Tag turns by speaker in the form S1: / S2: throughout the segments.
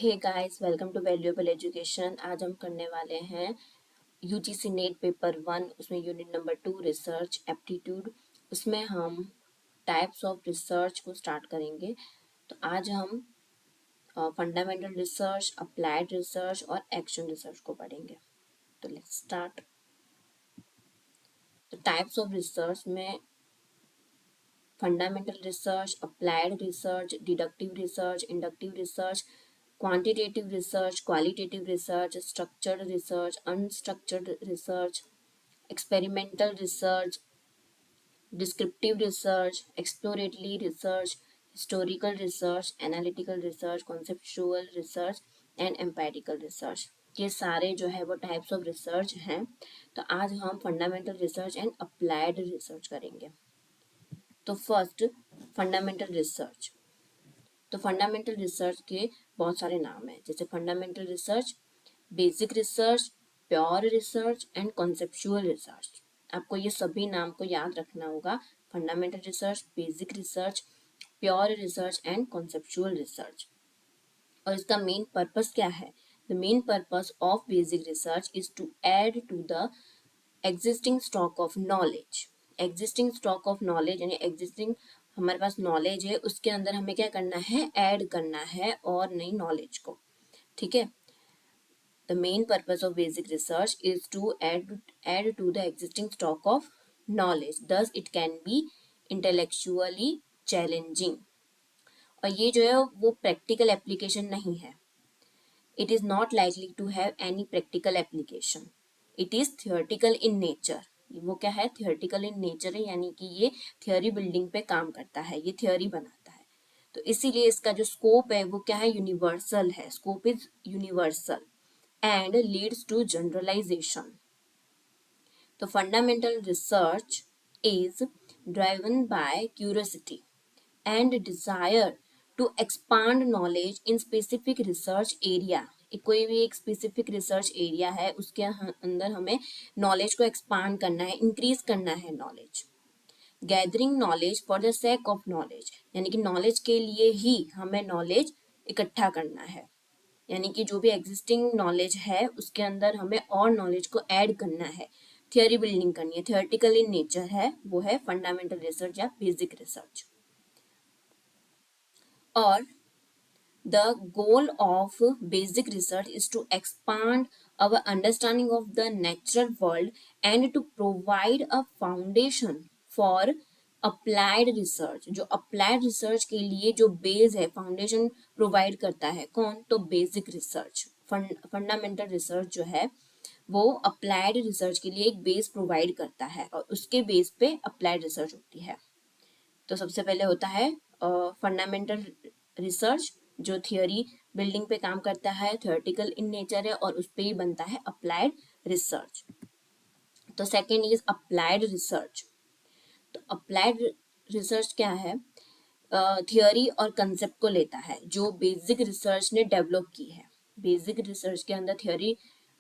S1: Hey guys, welcome to valuable education. आज हम करने वाले हैं यूजीसी नेट पेपर 1, उसमें यूनिट नंबर 2 रिसर्च एप्टीट्यूड। उसमें हम टाइप्स ऑफ रिसर्च को स्टार्ट करेंगे। तो आज हम फंडामेंटल रिसर्च, अप्लाइड रिसर्च और एक्शन रिसर्च को पढ़ेंगे। तो लेट्स स्टार्ट। तो टाइप्स ऑफ रिसर्च में fundamental research, applied research, deductive research, inductive research, quantitative research, qualitative research, structured research, unstructured research, experimental research, descriptive research, exploratory research, historical research, analytical research, conceptual research and empirical research। ये सारे जो है वो types of research हैं। तो आज हम fundamental research and applied research करेंगे। तो फर्स्ट, फंडामेंटल रिसर्च। तो फंडामेंटल रिसर्च के बहुत सारे नाम हैं, जैसे fundamental research, basic research, pure research and conceptual research. आपको ये सभी नाम को याद रखना होगा। Fundamental research, basic research, pure research and conceptual research. और इसका मेन पर्पस क्या है? The main purpose of basic research is to add to the existing stock of knowledge. Existing stock of knowledge यानी एग्जिस्टिंग हमारे पास knowledge है, उसके अंदर हमें क्या करना है? ऐड करना है और नई नॉलेज को। ठीक है। The main purpose of basic research is to add to the existing stock of knowledge. Thus, it can be intellectually challenging. और ये जो है वो प्रैक्टिकल एप्लीकेशन नहीं है। It is not likely to have any practical application. It is theoretical in nature. वो क्या है? theoretical in nature है, यानी कि ये थियोरी बिल्डिंग पे काम करता है, ये थियोरी बनाता है। तो इसीलिए इसका जो स्कोप है वो क्या है? यूनिवर्सल है। Scope is universal and leads to generalization. The fundamental research is driven by curiosity and desire to expand knowledge in specific research area. कोई भी एक स्पेसिफिक रिसर्च एरिया है, उसके अंदर हमें नॉलेज को एक्सपांड करना है, इंक्रीज करना है knowledge. Gathering knowledge for the sake of knowledge, यानी कि नॉलेज के लिए ही हमें नॉलेज इकट्ठा करना है, यानी कि जो भी एग्जिस्टिंग नॉलेज है उसके अंदर हमें और नॉलेज को ऐड करना है, थियोरी बिल्डिंग करनी है, थियोरेटिकल इन नेचर है, वो है फंडामेंटल रिसर्च या बेसिक रिसर्च। और the goal of basic research is to expand our understanding of the natural world and to provide a foundation for applied research. जो applied research के लिए जो base है, फाउंडेशन प्रोवाइड करता है कौन? तो बेसिक रिसर्च। फंडामेंटल रिसर्च जो है वो अप्लाइड रिसर्च के लिए एक बेस प्रोवाइड करता है और उसके बेस पे अप्लाइड रिसर्च होती है। तो सबसे पहले होता है फंडामेंटल रिसर्च, जो थियोरी बिल्डिंग पे काम करता है, थियोरेटिकल इन नेचर है और उस पर ही बनता है अप्लाइड रिसर्च। तो सेकेंड इज अप्लाइड रिसर्च। तो अप्लाइड रिसर्च क्या है? थियोरी और कंसेप्ट को लेता है जो बेसिक रिसर्च ने डेवलप की है। बेसिक रिसर्च के अंदर थियोरी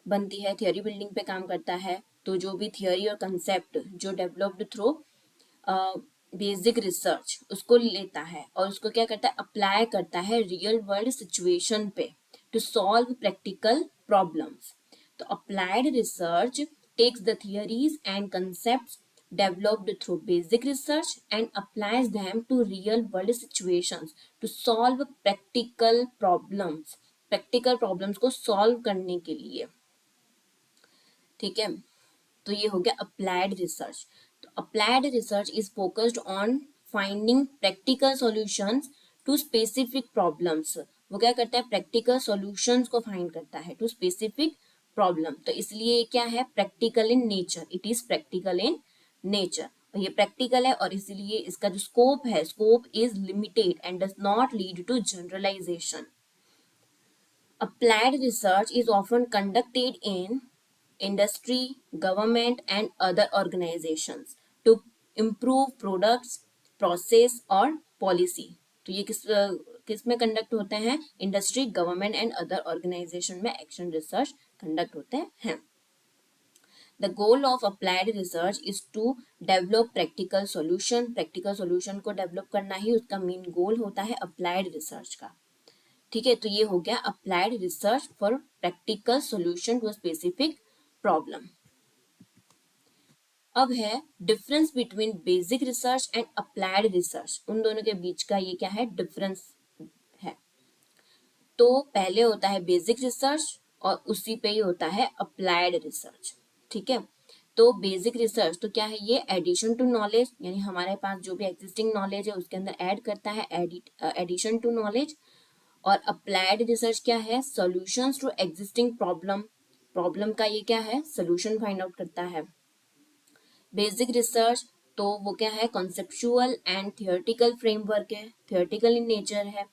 S1: बनती है, थियोरी बिल्डिंग पे काम करता है। तो जो भी थियोरी और कंसेप्ट जो डेवलप्ड थ्रू बेसिक रिसर्च, उसको लेता है और उसको क्या करता है? अप्लाई करता है रियल वर्ल्ड सिचुएशन पे टू सॉल्व प्रैक्टिकल प्रॉब्लम्स। तो applied research takes the theories and concepts developed through basic research and applies them to real world situations to solve practical problems। practical problems को solve करने के लिए, ठीक है। तो ये हो गया अप्लाइड रिसर्च। तो applied research is focused on finding practical solutions to specific problems. वो क्या करता है? प्रैक्टिकल सॉल्यूशंस को फाइंड करता है टू स्पेसिफिक प्रॉब्लम। तो इसलिए क्या है? Practical in nature. It is practical in nature. और ये प्रैक्टिकल है और इसीलिए इसका जो स्कोप है, scope is limited and does not lead to generalization. Applied research is often conducted in industry, government, and other organizations to improve products, process और policy। तो ये किस में कंडक्ट होते हैं? Industry, government and other organization में action research conduct होते हैं। The goal of applied research is to develop practical solution। practical solution को डेवलप करना ही उसका मेन गोल होता है अप्लाइड रिसर्च का। ठीक है, तो ये हो गया applied research for practical solution to a specific problem. अब है difference between basic research and applied research, उन दोनों के बीच का ये क्या है, डिफरेंस है। तो पहले होता है बेसिक रिसर्च और उसी पे ही होता है अप्लाइड रिसर्च। ठीक है, तो बेसिक रिसर्च तो क्या है, ये एडिशन टू नॉलेज, यानी हमारे पास जो भी एग्जिस्टिंग नॉलेज है उसके अंदर ऐड करता है, एडिशन टू नॉलेज। और अप्लाइड रिसर्च क्या है, solutions to existing problem, problem का ये क्या है, सॉल्यूशन फाइंड आउट करता है। बेसिक रिसर्च तो वो क्या है, कॉन्सेप्चुअल एंड थियोरेटिकल फ्रेमवर्क है, थियोरेटिकल इन नेचर है।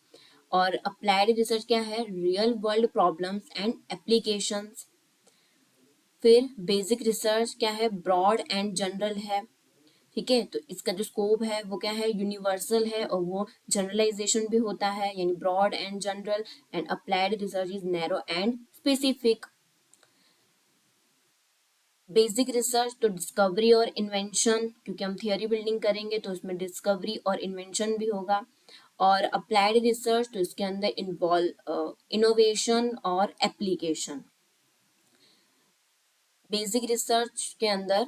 S1: और अप्लाइड रिसर्च क्या है, real world problems and applications. फिर बेसिक रिसर्च क्या है, ब्रॉड एंड जनरल है। ठीक है, तो इसका जो स्कोप है वो क्या है, यूनिवर्सल है और वो जनरलाइजेशन भी होता है, यानी broad and general. And applied research is narrow and specific. Basic research तो डिस्कवरी और इन्वेंशन, क्योंकि हम थियोरी बिल्डिंग करेंगे तो उसमें डिस्कवरी और इन्वेंशन भी होगा। और अप्लाइड रिसर्च तो इसके अंदर इन्वॉल्व इनोवेशन और एप्लीकेशन। बेसिक रिसर्च के अंदर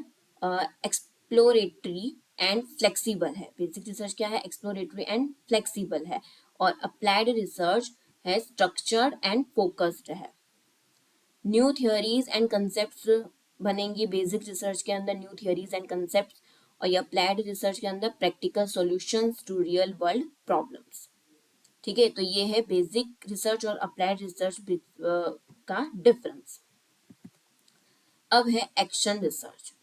S1: एक्सप्लोरेटरी एंड फ्लेक्सिबल है, बेसिक रिसर्च क्या है, एक्सप्लोरेटरी एंड फ्लेक्सिबल है। और अप्लाइड रिसर्च है स्ट्रक्चर्ड एंड फोकस्ड है। न्यू थियोरीज एंड कंसेप्ट्स बनेंगी बेसिक रिसर्च के अंदर, न्यू थियोरीज एंड कंसेप्ट्स। और ये अप्लाइड रिसर्च के अंदर practical solutions to real world problems. ठीक है, तो ये है बेसिक रिसर्च और अप्लाइड रिसर्च का डिफरेंस। अब है एक्शन रिसर्च।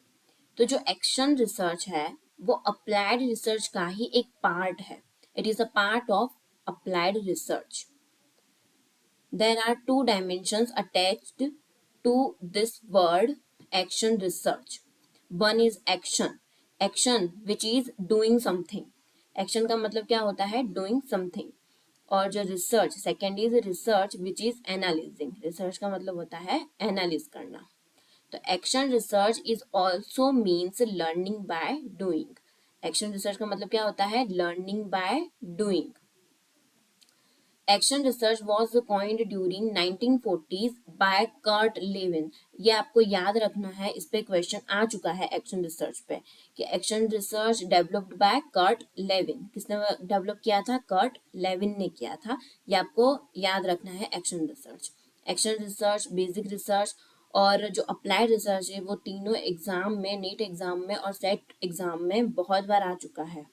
S1: तो जो एक्शन रिसर्च है वो अप्लाइड रिसर्च का ही एक पार्ट है, it is a part of applied research. There are two dimensions attached to this word action research. One is action, action which is doing something. Action का मतलब क्या होता है, doing something. और जो research second is research which is analysing, research का मतलब होता है एनालिज करना। तो action research is also means learning by doing. Action research का मतलब क्या होता है, learning by doing. Action research was coined during 1940s by Kurt Lewin. ये आपको याद रखना है, इस पे क्वेश्चन आ चुका है एक्शन रिसर्च पे, कि action research developed by Kurt Lewin. किसने डेवलप किया था, कर्ट लेविन ने किया था। ये आपको याद रखना है action research. Action research, basic research और जो अप्लाइड रिसर्च है वो तीनों एग्जाम में, नीट एग्जाम में और सेट एग्जाम में बहुत बार आ चुका है।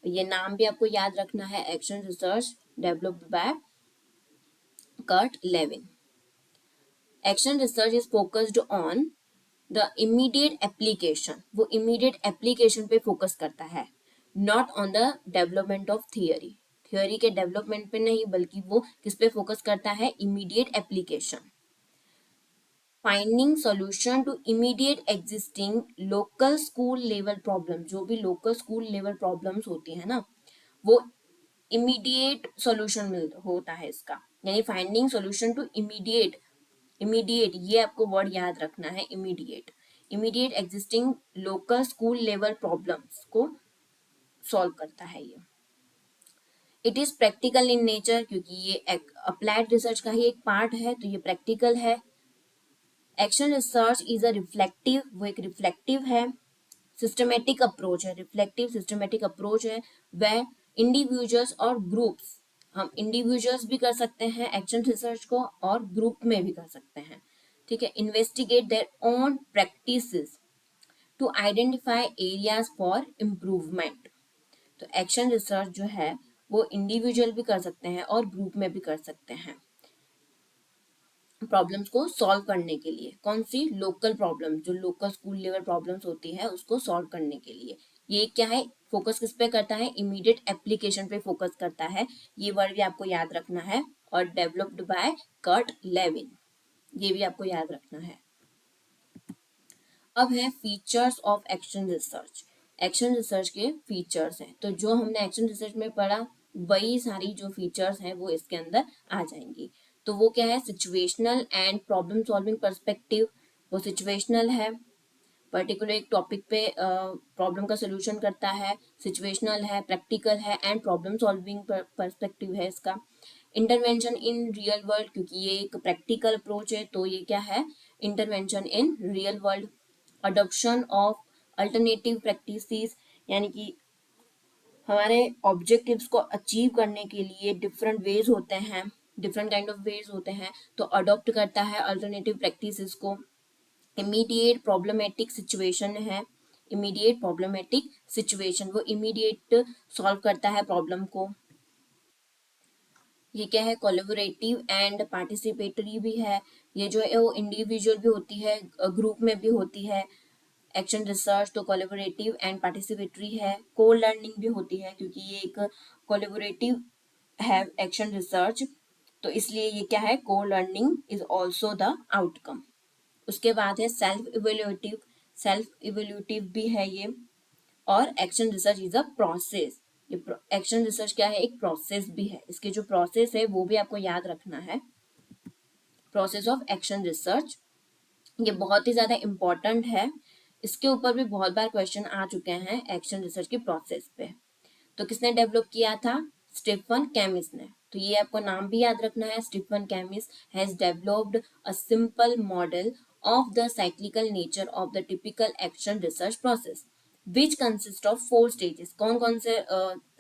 S1: ये नाम भी आपको याद रखना है, action research developed by Kurt Lewin. Action research is focused on the immediate application, वो इमीडिएट एप्लीकेशन पे फोकस करता है, not on the development of theory, theory के डेवलपमेंट पे नहीं, बल्कि वो किस पे फोकस करता है, immediate application. Finding solution to immediate existing local school level problem, जो भी लोकल स्कूल लेवल प्रॉब्लम्स होती है ना, वो इमीडिएट सॉल्यूशन होता है इसका, यानी finding solution to immediate, immediate ये आपको वर्ड याद रखना है, immediate, immediate existing local school level problems को सॉल्व करता है ये। It is practical in nature, क्योंकि ये अप्लाइड रिसर्च का ही एक पार्ट है तो ये प्रैक्टिकल है। Action research is a reflective, वो एक रिफ्लेक्टिव है, सिस्टमेटिक अप्रोच है, रिफ्लेक्टिव सिस्टमेटिक अप्रोच है। वह इंडिविजुअल्स और ग्रुप्स, हम इंडिविजुअल्स भी कर सकते हैं एक्शन रिसर्च को और ग्रुप में भी कर सकते हैं। ठीक है, investigate their own practices to identify areas for improvement. तो एक्शन रिसर्च जो है वो इंडिविजुअल भी कर सकते हैं और ग्रुप में भी कर सकते हैं, प्रॉब्लम्स को सॉल्व करने के लिए। कौन सी, लोकल प्रॉब्लम, जो लोकल स्कूल लेवल प्रॉब्लम्स होती है उसको सॉल्व करने के लिए। ये क्या है, फोकस किस पे करता है, इमीडिएट एप्लीकेशन पे फोकस करता है, ये वर्ड भी आपको याद रखना है। और डेवलप्ड बाय कर्ट लेविन, ये भी आपको याद रखना है। अब है features of action research. Action research के फीचर्स हैं, तो जो हमने एक्शन रिसर्च में पढ़ा वही सारी जो फीचर्स हैं वो इसके अंदर आ जाएंगी। तो वो क्या है, situational and problem solving perspective, वो सिचुएशनल है, पर्टिकुलर एक टॉपिक पे प्रॉब्लम का सोल्यूशन करता है, सिचुएशनल है, प्रैक्टिकल है एंड प्रॉब्लम सॉल्विंग पर्सपेक्टिव है इसका। इंटरवेंशन इन रियल वर्ल्ड, क्योंकि ये एक प्रैक्टिकल अप्रोच है तो ये क्या है, intervention in real world. Adoption of alternative practices, यानी कि हमारे ऑब्जेक्टिव्स को अचीव करने के लिए डिफरेंट वेज होते हैं, डिफरेंट काइंड ऑफ वेज होते हैं, तो अडॉप्ट करता है अल्टरनेटिव प्रैक्टिसेस को। इमीडिएट प्रॉब्लमेटिक सिचुएशन है, इमीडिएट प्रॉब्लमेटिक सिचुएशन, वो इमीडिएट सॉल्व करता है प्रॉब्लम को। ये क्या है, कोलैबोरेटिव एंड पार्टिसिपेटरी भी है, ये जो है वो इंडिविजुअल भी होती है, ग्रुप में भी होती है। एक्शन रिसर्च तो कोलैबोरेटिव एंड पार्टिसिपेटरी है। को लर्निंग भी होती है क्योंकि ये एक कोलैबोरेटिव है एक्शन रिसर्च, तो इसलिए ये क्या है, को learning is also the outcome. उसके बाद है सेल्फ इवेल्यूटिव, सेल्फ इवेल्यूटिव भी है ये। और action research is a process, ये एक्शन रिसर्च क्या है, एक प्रोसेस भी है, इसके जो प्रोसेस है वो भी आपको याद रखना है। प्रोसेस ऑफ एक्शन रिसर्च ये बहुत ही ज्यादा इंपॉर्टेंट है, इसके ऊपर भी बहुत बार क्वेश्चन आ चुके हैं एक्शन रिसर्च की प्रोसेस पे। तो किसने डेवलप किया था, स्टीफन कैमिस ने। तो ये आपको नाम भी याद रखना है, Stephen Kemmis has developed a simple model of the cyclical nature of the typical action research process which consist of 4 stages. कौन कौन से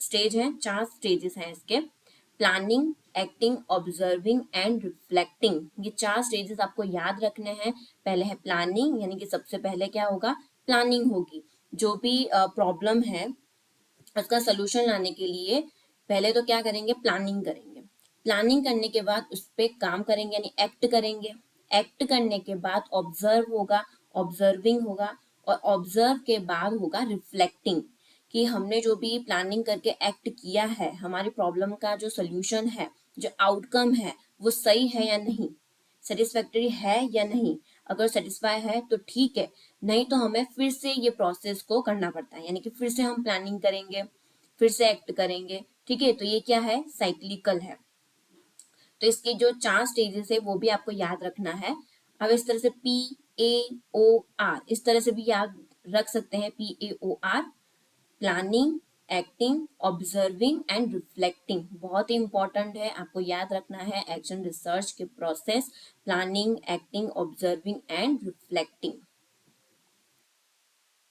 S1: स्टेज हैं, 4 स्टेजेस हैं इसके। Planning, acting, observing and reflecting, ये 4 स्टेजेस आपको याद रखने हैं। पहले है प्लानिंग, यानी कि सबसे पहले क्या होगा, प्लानिंग होगी। जो भी प्रॉब्लम है उसका सोल्यूशन लाने के लिए पहले तो क्या करेंगे, प्लानिंग करेंगे। प्लानिंग करने के बाद उस पर काम करेंगे, यानी एक्ट करेंगे। एक्ट करने के बाद ऑब्जर्व होगा, ऑब्जर्विंग होगा, और ऑब्जर्व के बाद होगा रिफ्लेक्टिंग, कि हमने जो भी प्लानिंग करके एक्ट किया है, हमारी प्रॉब्लम का जो सोल्यूशन है, जो आउटकम है, वो सही है या नहीं, सेटिस्फैक्टरी है या नहीं। अगर सेटिस्फाई है तो ठीक है, नहीं तो हमें फिर से ये प्रोसेस को करना पड़ता है, यानी कि फिर से हम प्लानिंग करेंगे, फिर से एक्ट करेंगे। ठीक है, तो ये क्या है, साइक्लिकल है। तो इसके जो 4 स्टेजेस है वो भी आपको याद रखना है। अब इस तरह से PAOR, इस तरह से भी याद रख सकते हैं, PAOR, planning, acting, observing and reflecting, बहुत ही इंपॉर्टेंट है, आपको याद रखना है एक्शन रिसर्च के process, planning, acting, observing and reflecting.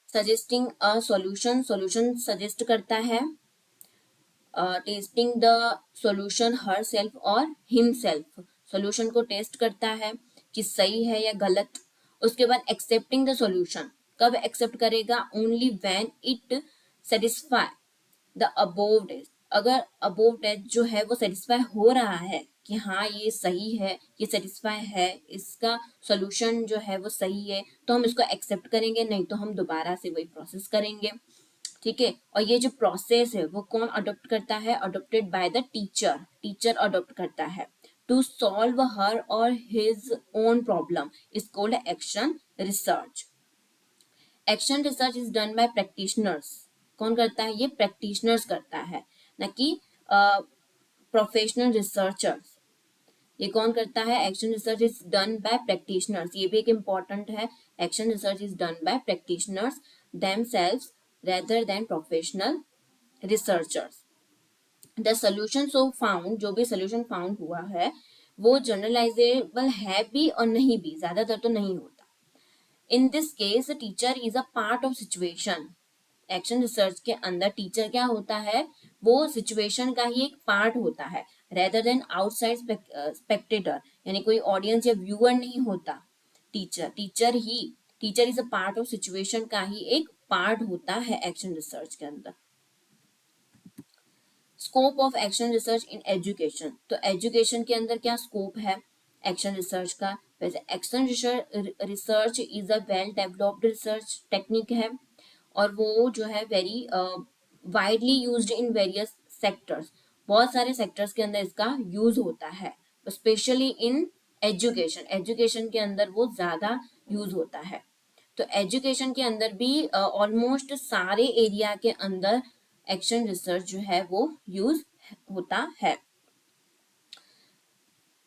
S1: Suggesting a solution, solution suggest करता है। Testing the solution herself और हिम सेल्फ, सॉल्यूशन को टेस्ट करता है कि सही है या गलत। उसके बाद एक्सेप्टिंग द सॉल्यूशन, कब एक्सेप्ट करेगा, only when it satisfy the above test, अगर अबोव टेस्ट जो है वो सेटिस्फाई हो रहा है कि हाँ ये सही है, ये सेटिस्फाई है, इसका सॉल्यूशन जो है वो सही है, तो हम इसको एक्सेप्ट करेंगे, नहीं तो हम दोबारा से वही प्रोसेस करेंगे। ठीक है, और ये जो प्रोसेस है वो कौन अडॉप्ट करता है, adopted by the teacher, teacher adopt करता है। टू सॉल्व हर और his own problem is called action research. Action research is done by practitioners, कौन करता है, ये प्रैक्टिशनर्स करता है, न कि प्रोफेशनल रिसर्चर्स। ये कौन करता है, action research is done by practitioners, ये भी एक इम्पॉर्टेंट है। Action research is done by practitioners themselves rather than professional researchers. The solution so found, जो भी solution found हुआ है वो जनरलाइजेबल है भी और नहीं भी, ज्यादातर तो नहीं होता। In this case teacher is a part of situation, action research के अंदर टीचर क्या होता है, वो सिचुएशन का ही एक पार्ट होता है, रेदर देन आउटसाइड स्पेक्टेटर, यानी कोई ऑडियंस या व्यूअर नहीं होता। Teacher is a part of situation का ही एक पार्ट होता है एक्शन रिसर्च के अंदर। Scope of action research in education, तो एजुकेशन के अंदर क्या स्कोप है एक्शन रिसर्च का। वैसे action research is a well developed research technique है, और वो जो है very widely used in various sectors, बहुत सारे सेक्टर्स के अंदर इसका यूज होता है, स्पेशली इन एजुकेशन, एजुकेशन के अंदर वो ज्यादा यूज होता है। तो एजुकेशन के अंदर भी ऑलमोस्ट सारे एरिया के अंदर एक्शन रिसर्च जो है वो यूज होता है।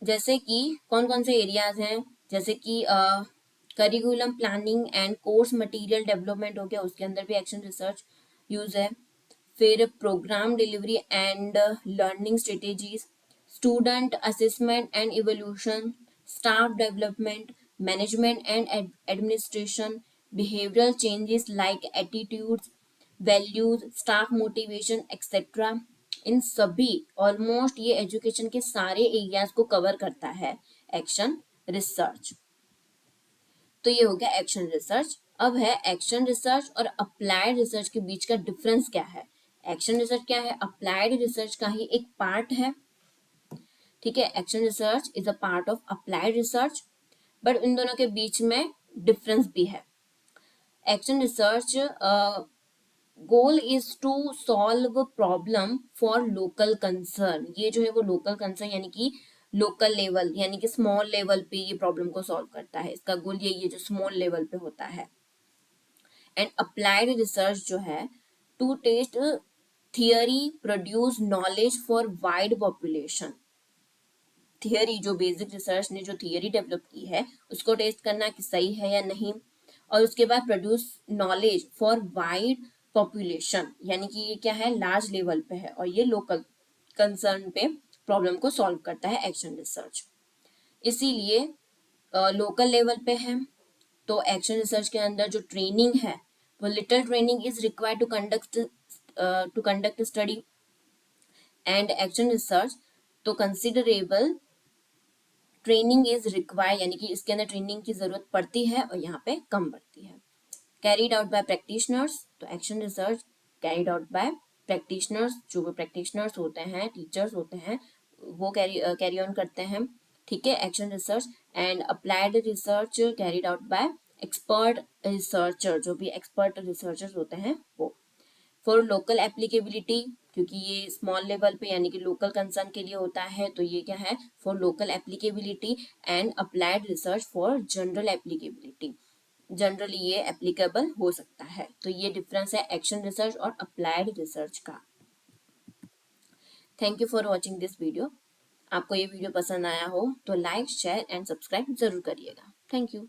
S1: जैसे कि कौन कौन से एरियाज हैं, जैसे कि curriculum planning and course material development हो गया, उसके अंदर भी एक्शन रिसर्च यूज है। फिर program delivery and learning strategies, student assessment and evaluation, staff development, management and administration, behavioral changes like attitudes, values, staff motivation etcetera. इन सभी almost ये एजुकेशन के सारे एरियाज को कवर करता है एक्शन रिसर्च। तो ये हो गया एक्शन रिसर्च। अब है एक्शन रिसर्च और अप्लाइड रिसर्च के बीच का डिफरेंस क्या है। एक्शन रिसर्च क्या है, अप्लाइड रिसर्च का ही एक पार्ट है, ठीक है। Action research is a part of applied research, but इन दोनों के बीच में डिफरेंस भी है। Action research goal is to solve problem for local concern. ये जो है वो लोकल कंसर्न यानी कि लोकल लेवल यानी कि स्मॉल लेवल पे ये प्रॉब्लम को सॉल्व करता है। इसका गोल यही है जो स्मॉल लेवल पे होता है। एंड अप्लाइड रिसर्च जो है to test theory produce knowledge for wide population. Theory जो बेसिक रिसर्च ने जो थियरी डेवलप की है उसको टेस्ट करना कि सही है या नहीं, और उसके बाद produce knowledge for wide population यानी कि ये क्या है, लार्ज लेवल पे है और ये लोकल कंसर्न पे प्रॉब्लम को सॉल्व करता है एक्शन रिसर्च। इसीलिए लोकल लेवल पे है। तो एक्शन रिसर्च के अंदर जो ट्रेनिंग है वो little training is required to conduct study and action research तो कंसिडरेबल ट्रेनिंग इज रिक्वायर्ड यानी कि इसके अंदर ट्रेनिंग की जरूरत पड़ती है और यहाँ पे कम पड़ती है। कैरीड आउट बाय प्रैक्टिशनर्स, तो action research carried out by practitioners, जो भी प्रैक्टिशनर्स होते हैं, टीचर्स होते हैं, वो कैरी ऑन करते हैं, ठीक है, action research. And applied research carried out by expert researcher, जो भी एक्सपर्ट रिसर्चर्स होते हैं वो। फॉर लोकल एप्लीकेबिलिटी, क्योंकि ये स्मॉल लेवल पे यानी कि लोकल कंसर्न के लिए होता है, तो ये क्या है, for local applicability. And applied research for general applicability, generally ये एप्लीकेबल हो सकता है। तो ये डिफरेंस है एक्शन रिसर्च और अप्लाइड रिसर्च का। Thank you for watching this video. आपको ये वीडियो पसंद आया हो तो लाइक शेयर एंड सब्सक्राइब जरूर करिएगा। Thank you.